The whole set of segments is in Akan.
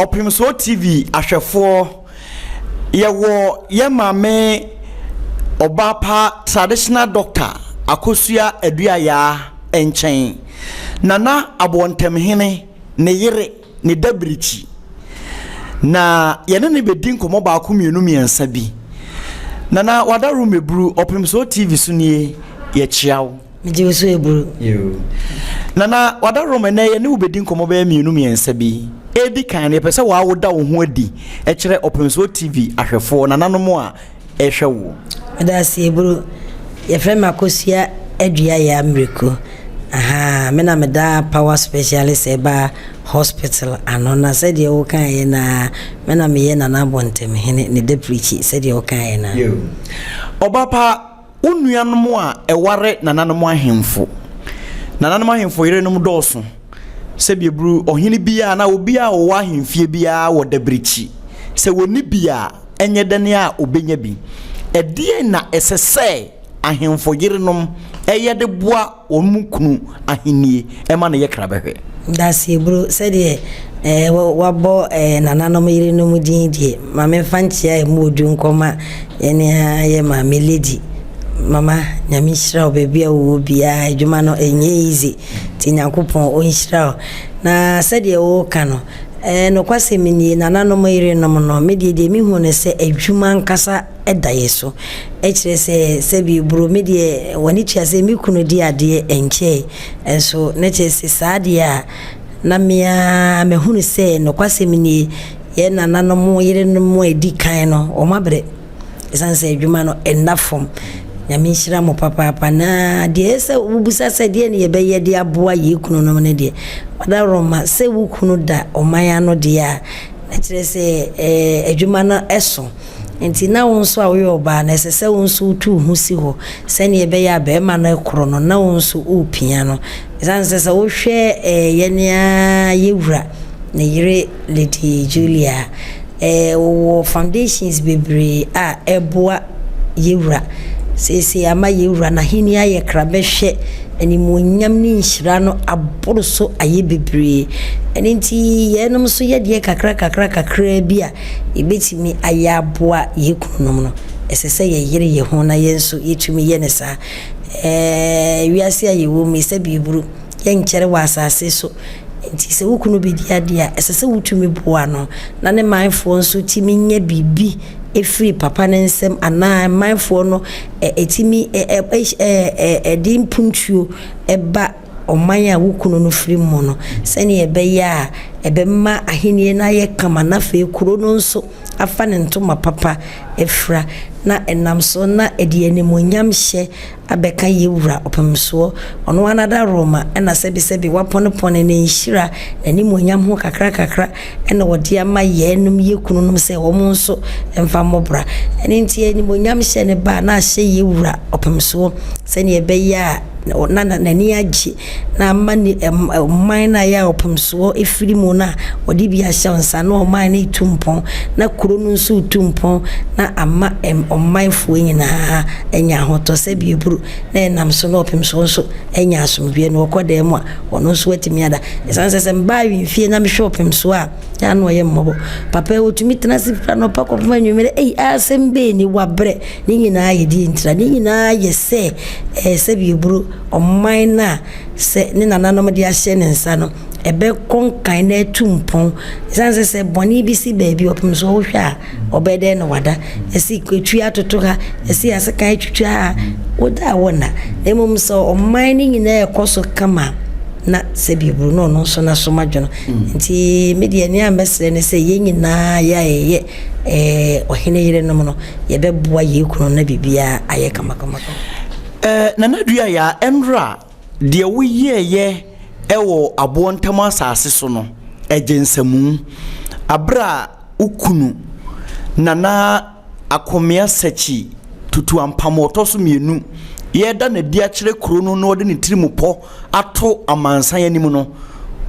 Opemsuo TV ahwefo yewo ye mame obapa traditional doctor akosua aduaya enchen nana Abuontemhene ne yere ne dabrichi na yene ne bedin komo ba ko mienu miensa bi nana wadaru mebru Opemsuo TV sunie ye chiawo meje so ebru yo nana wadaru mena yene ubedin komo ba mienu miensa bi edi kan ne pese wa woda wo ho adi e kire Opemsuo TV ahwefo nananom a ehwe wo da se ebru ye frema akosua adua ya America mena meda power specialist eba hospital anona said ye wo kan ye na mena me ye na Abuontemhene ne deputy said ye wo kan ye na yo obapa unuanom a eware nananom ahemfo yerenom dooso se biebru ohini bia na obia wo ahemfie bia wo dabrichi se woni bia enye dane a obenya bi edie na esese ahemfo yerenom eyede boa omukunu ahenie ema na ye krabehwe dasi bro said ye wabo nananom yerenom din die mama fanchia e modu nkoma ene ye mama lady mama nyame shira obabi a wo bia adwuma no enye easy ti nyankopon onshira na said ye wo kano no kwase mini nananom yerenom no medie mi hu ne se adwuma nkasa edaye so kire se bi bro medie wani chiase mi kunu di ade enche enso ne chese saade a na mia me hu ne se no kwase mini ye nananom yerenom edi kan no o mabre esanse adwuma no enafom nyame shira mo papa na de se ubusa se de ne ye be ye de aboa ye kunu no ne de wada roma se wu kunu da o maya no de a na kire se adwuma no eso enti na wonso a wo yoba na se wonso tu hu si ho se ne ye be ya be ma no ekoro no na wonso upia no esanse se wo hwe ye ne yewura ne yire Lady Julia wo foundations bebre a eboa yewura sese ama yewura na hini aye krabehwe animonyam ni nhira no aboroso aye bebre enti yenom so ye de kakra bi a ebetimi aye aboa yekunom no esese ye yire ye ho na yenso yetumi ye ne sa wiase aye wo mi se biburu ye nkere wa asase so enti se wukunu bi dia dia esese wutumi boa no na ne manfo nso timi nya bibi efri papa nensem ana manfo no etimi edim puntuo eba omanya wukunu no firi mu no sene ebeya ebemma ahenie na ye kama na fe kuro no nso afa ne ntoma papa efra na enam so na ediene monyam hye abeka yewura Opemsuo ono anada Roma na sebi waponepone ne nhira ani monyam ho kakra ena wode ama yenum yekunu num se wo nso emfa mobra eni ntie ni monyam hye ne ba na hye yewura Opemsuo sene ebeya na nani agi na mani na ya Opemsuo efiri mu na wodi bia hye nsa na oman na itumpon na kuro no nso itumpon na ama omanfo nyina enya hoto se bieburu na enam so na Opemsuo nso enya asomdwe no koda mu a ono nso watimi ada esanse se mba winfie na mehwe Opemsuo a ya no ye mmobo papa otumi tenasifra no pa kofuma nwumere asembe ni wabre ni nyina ayedi ntira ni nyina yese se bieburu oman na se ni nananom de ahye ne nsa no ebe konkan na tumpon esanse se boni bi si baby Opemsuo hwe a obede no wada esi kwetui atoto ha esi asekan twitwa ha oda wona emom so oman ni nyina ekoso kama na se biburu no no so na so madwono nti media ni ambesre ne se ye nyina ya ye ohene yire no no ye beboa ye kunu na bibia aye kama nana dua ya enra de wo ye ewo Abuontem asase so no ejensamu abra ukunu nana akomea sachi tutu ampamoto so mienu yeda na dia kire kuro no no de ne tirimupo ato amansan anim no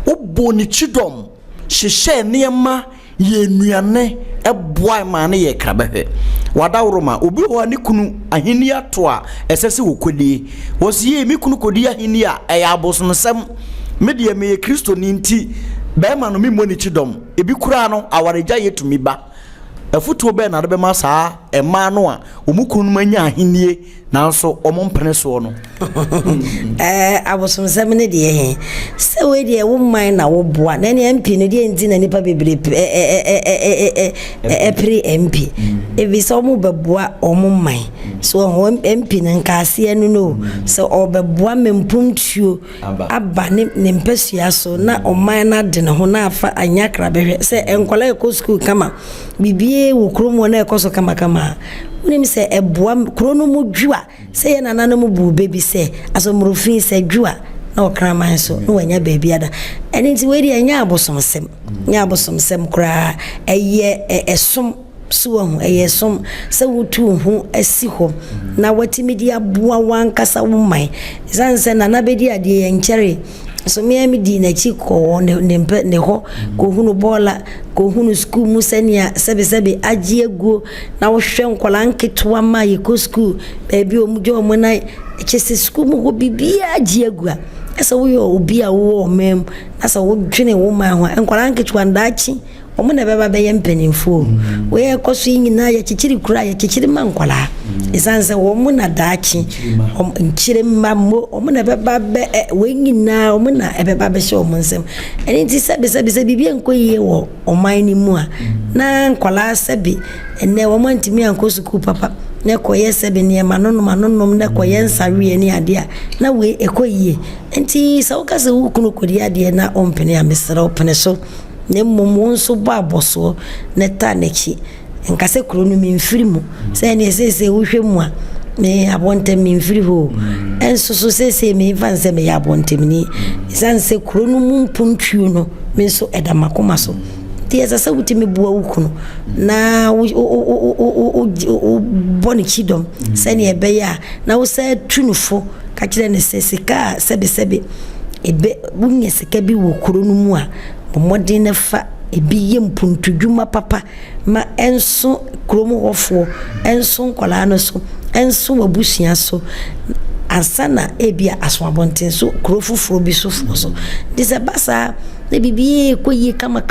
obo ni chidom hyehyɛ nneɛma ye nuane eboa ma na ye krabehwe wadawroma obi ho ne kunu ahini ato a esese wokodi wosi ye mi kunu kodi ahini a eya abosom sem media me Kristo ni nti be ma no mi moni chidom ebi kura no awareja yetumi ba afutuo be na de be ma saa ema no a omukunu manya ahenie nanso omo mpene so no abosomsem ne de he se we de wo man na wo boa na ne MP no de nti na nipa bebre pre MP ebi so mo beboa omo man so MP na nkase anu no so obeboa mempumtuo aba ne mpesua so na oman na de ne ho na afa anyakra behwe se enkola e ko school kama bibie wo kromo na e ko so kama unim se eboa krono mu dwua se ye nana mu bu baby se aso murufin se dwua na okraman so no wanya baby ada eni ti we di anya abosomsem kra eye esom suwo eye som se wutu hu asi ho na watimi di aboa wankasa wo man zanse nana bedi ade ye nkyere so me di na chi ko ne ho ko hunu bola ko hunu school musania sebe agye aguo na wo hwe nkola nketo ma ye ko school baby omudwo mo na chese school mo bibia agye agua esa wo yo obi a wo mem asa wo dwene wo man ho nkola nketo ndachi omo na beba be ye mpanimfo wo ye koso nyina ye chichiri kura ye chichiri mankola esanse wo mo na dachi nchire mammo omo na beba be we nyina omo na ebeba be hye omo nsem eni ti sebe bibie nkoyie wo oman ni mu a na nkola sebe ene wo mantimi ankosuku papa ne koye sebe ne manonom ne koye nsawe ni ade a na we ekoyie enti sa wo kase wo kunu kodi ade na ompene a mesra opene so ne momo nso ba boso ne ta nechi nkase kuro no memfiri mu se ne sese wo hwemu a me Abuontemhene memfiri ho enso so sese me fanse me ya Abuontemhene sanse kuro no mu mpuntwuo no me nso edamakoma so tie sasa wuti me bua wukuno na o boni chidom se ne ebe ya na wo se tunufo ka kire ne sese ka sebe ebe bunye sika bi wo kuro no mu a bomodin ne fa ebi yempuntudwuma papa ma enso kromo hofo enso nkola no so enso wabusia so ansana ebia aso abonten so krofufuro bi so so disabasa ne bibi koyi kama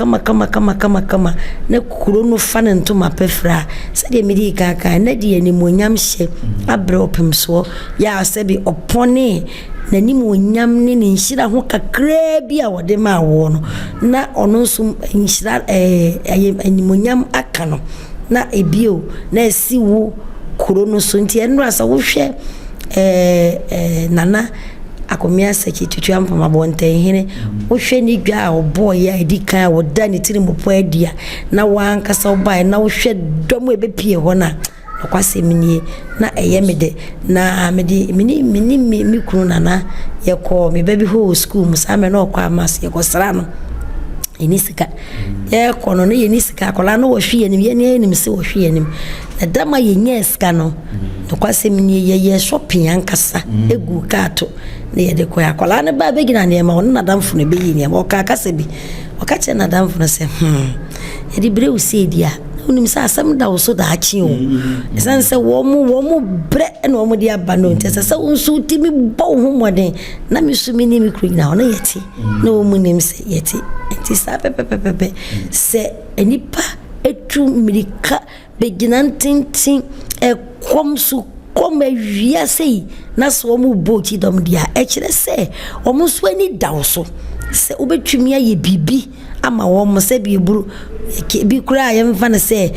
ne kuro no fa ne ntoma pefra se de medi kaka na de animonyam hye abre Opemsuo ya asebi opone nanim wonyam ne nhira ho kakra bi a wode ma wo no na ono nso nhira animonyam aka no na ebio na asiwo kuro no so nti enro asa wo hwe nana akomia seki tutu ampama Abuontemhene wo hwe ni dwa a obo ya edikan wo da ne tiri mpopo adia na wankasa obai na wo hwe domo ebepie ho na kwase minie na eyemede na mede mini kunu nana yeko me baby ho school musame na okwa mas yeko sra no enisika yeko no ne yenisika kola no wo hwe enim ye ne enim se wo hwe enim na dama ye nyeska no kwase minie ye shopping ankasa egu kato na ye de koya kola ne ba begina ne ma wona damfo ne beyi ne ma okaka bi okache na damfo no se ye di bre usi dia unim sa asem da wo so da achi o esanse wo mu bre na wo mu dia ba no ntese sa unsu timi bo ho moden na misumi ni mikru na ona yeti na wo mu nim se yeti enti sa pepepepe se enipa etu mirika beginantintin komsu koma wia sei na so mu bochi dom dia e kire se wo mu so ani da wo so se obetwumi aye bibi ama wo mo se bi buru bi kura ya mfa na se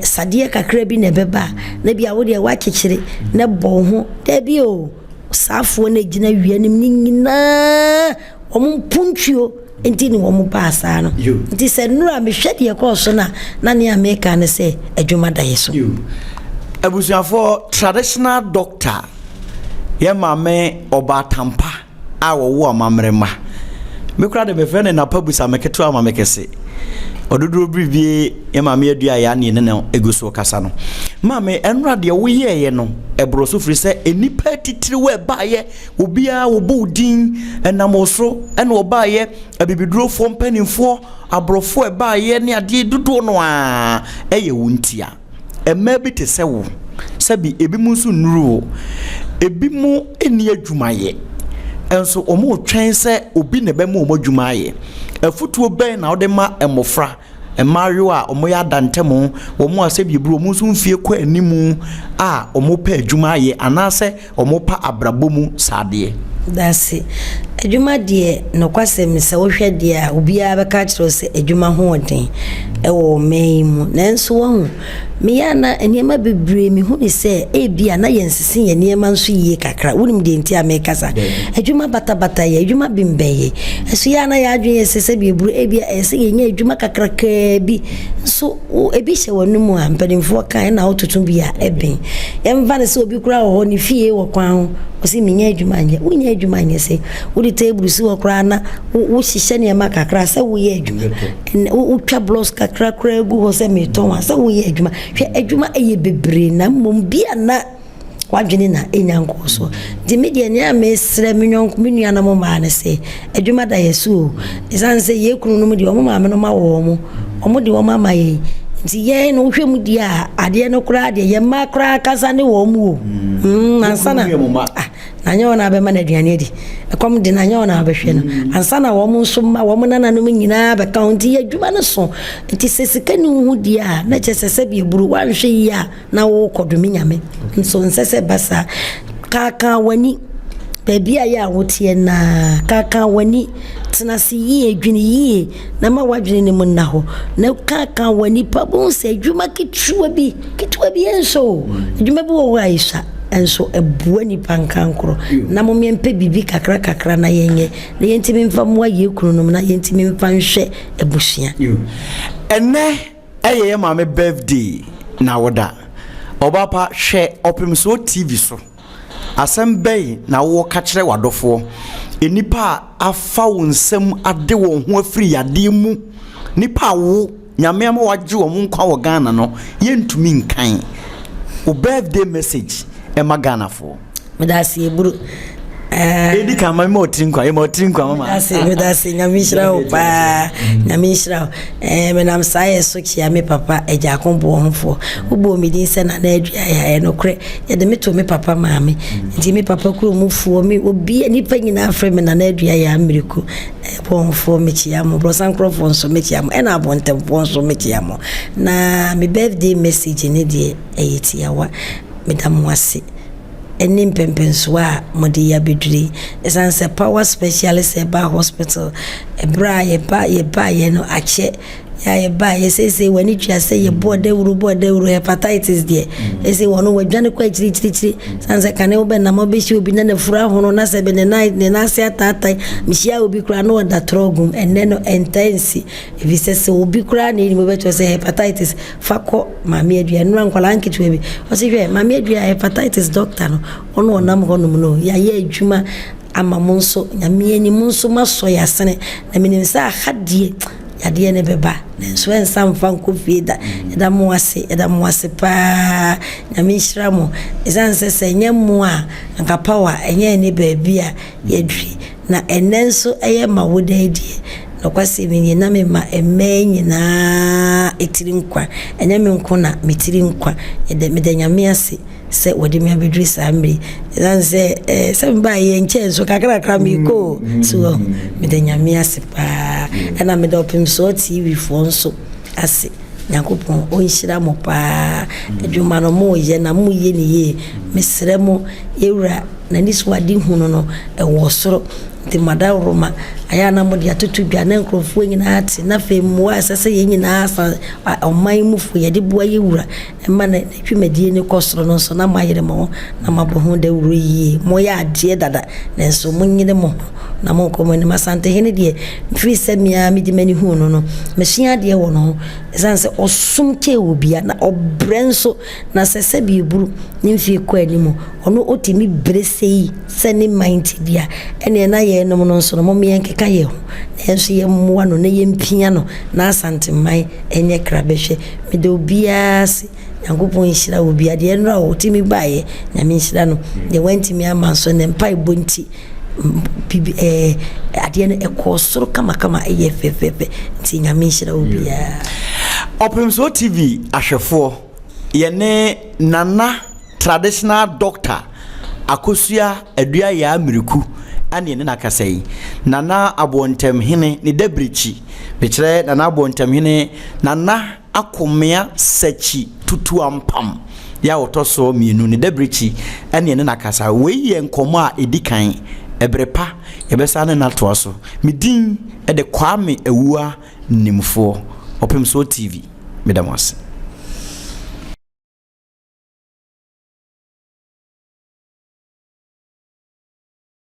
sadie kakra bi na beba na bia wo de wa kekere na bo ho da bi o safo na gina wianim ni nyina o mo puntwio enti ni wo mo paasa no enti se nura me hwede ye ko so na ne America na se adwuma da yeso abusuafo traditional doctor ye mame obatampa a wo amamrema me kura de me fene na pabusa meketo amamekese ododoro bribie ye mame adua ya ne ne eguso kasa no mame enra de wo ye no ebroso firi se enipa titiri we baaye obia wo bodin enamoso ene obaaye abibiduro fo mpanimfo abrofo e baaye ne ade dodo no a eye wuntia ema bi te se wo sabi ebi mu nso nuru ebi mu eni adwumaye enso omo twen se obi ne be mu omo adwumaye efutuo ben na ode ma emofra emario a omo ya dantemo omo ase bibru omo so mfie kwa animu a omo pa adwuma ye anase omo pa abrabomu sade dase adwuma de no kwasem se wo hwe de a obia beka kiro se adwuma ho oden ewo meimu nanso wo me ya na eniema bebre mi hu ni se bia na yensisi ye niema nso yie kakra wonim de nti amekasa adwuma bata ye adwuma bimbeye eso ya na ya adwen se bibru bia ese ye nya adwuma kakra ka bi so ebi hye wonum a mpadimfo kan na ototo bia eben yemfa ne se obi kura ho ni fie wo kwan ho osi minya adwuma nya wonya adwuma nya se wo di table si wo kura na wo hihye ne ma kakra se wo ye adwuma wo twa blouse kakra kra egu ho se meton se wo ye adwuma hwe adwuma eye bebre na mom bia na wadwene na enyanko so di media ne amesre menwonko menua na mo ma ne se adwuma da yesu isanse ye kunu no di omo ma me no ma wo mo omo di wo mama ye nti ye no hwemu di a ade no kura de ye ma kura kasa ne wo mu ansana na nyo na be ma na duane di ekom di na nyo na be hwe no ansana wo mu so ma wo mu nana no nyina be county adwuma no so nti sesika ni hu di a na chesese bi buru wa hwe yi a na wo kodomi nyame nso nsese basa kaka wani baby aya wotie na kaka wani tenase yie adwene yie na ma wadwene ne mu na ho na kaka wani pabon se adwuma kitwa bi enso adwuma bi wo aisha enso ebua ni pankankro na mo mempe bibi kakra na yenye na yentimi mfa mo aye kununum na yentimi mfa nhwe ebusia enne eye mama birthday na woda obapa hwe Opemsuo TV so asembei na wo ka kire wadofo enipa afa wonsam ade wo ho afiri yade mu nipa wo nyame ama waje wo nkwa wo Ghana no yentumi nkan o birthday message e magana fo medasi eburu edi ka mama otrinkwa mama medasi nyamishira opa nyamishira menam saye so kia me papa eja konbo honfo ubo midin se na adua ya no kre ye de meto me papa maame nti me papa kuro mufuo me obi nipa nyina afre me na adua ya miriku bonfo me chiamo brosan crofo nso me chiamo na Abuontemhene nso me chiamo na me birthday message ne de eyetiawa medam wase eni Opemsuo a modi ya beduri esanse power specialist eba hospital ebra ye ba ye no ache ya ye ba ye say wani twa say ye bode wuru hepatitis de ese wono wadwane kwa chiri sanse kane obe na mo be shi obi na fura hono na se be ne na se atata mishia obi kura no da trogum enne no intense if se obi kura ne ni mo be to say hepatitis fako mami adua no ankwala nketwe bi o se hwe mami adua hepatitis doctor no ono onam honum no ya ye adwuma ama monso nyame ni monso maso ya sene na menimsa hadie yade ne beba nso ensam fa nkofie da eda mo wase pa nyame hira mo esanse se nyemo a nka power enye ne baabia yedwi na enenso eye mawodadie nokwase menye na me ma emenye na etiri nkwa enye me nko na metiri nkwa ede mede nyame ase se wodi me abedri samri zanse se mba ye nche so kakra mi ko so mede nyame ase pa na mede Opemsuo TV fo nso ase Yakopon onhyira mo pa adwuma no mo ye na mo ye ne ye mesre mo yewura na niswadi hunu no ewo soro nti madaroma aya na mo dia tutu bia na nkrofo nyina ate na femu asase ye nyina asa oman mufu ye de boa yewura ema na twimedie ne kosoro no so na mayere mo na mabohu da wuru yi mo ya ade dada na nso mo nyine mo na mo ko mo ni Abuontemhene de mfiri semia me di mani hunu no mehia de wo no sanse osum ke obia na obrenso na sese bi buru ni mfie ko animo ono otimi bresei se ni mind dia ene na ye no no so no mo me nkeka ye ho enso ye mo no na ye mpia no na asantemai enye krabehwe me de obiase Yakopon hira obia de no a otimi baye nyame hira no de wantimi amanso ne mpai bonti ade ne ekosoro kama eye fefefe nti nyame hira obia Opemsuo TV ahwefo ye ne nana traditional doctor akosua adua ya miriku ane ne nakasa yi Nana Abuontemhene ne dabrichi bekyerɛ Nana Abuontemhene Nana akomea sachi tutu ampam ya wotoso mienu ne dabrichi ane ne nakasa wei ye nkomo a edikan ebrepa yebesa ne natoa so medin de Kwame Awua nimfo Opemsuo TV medamase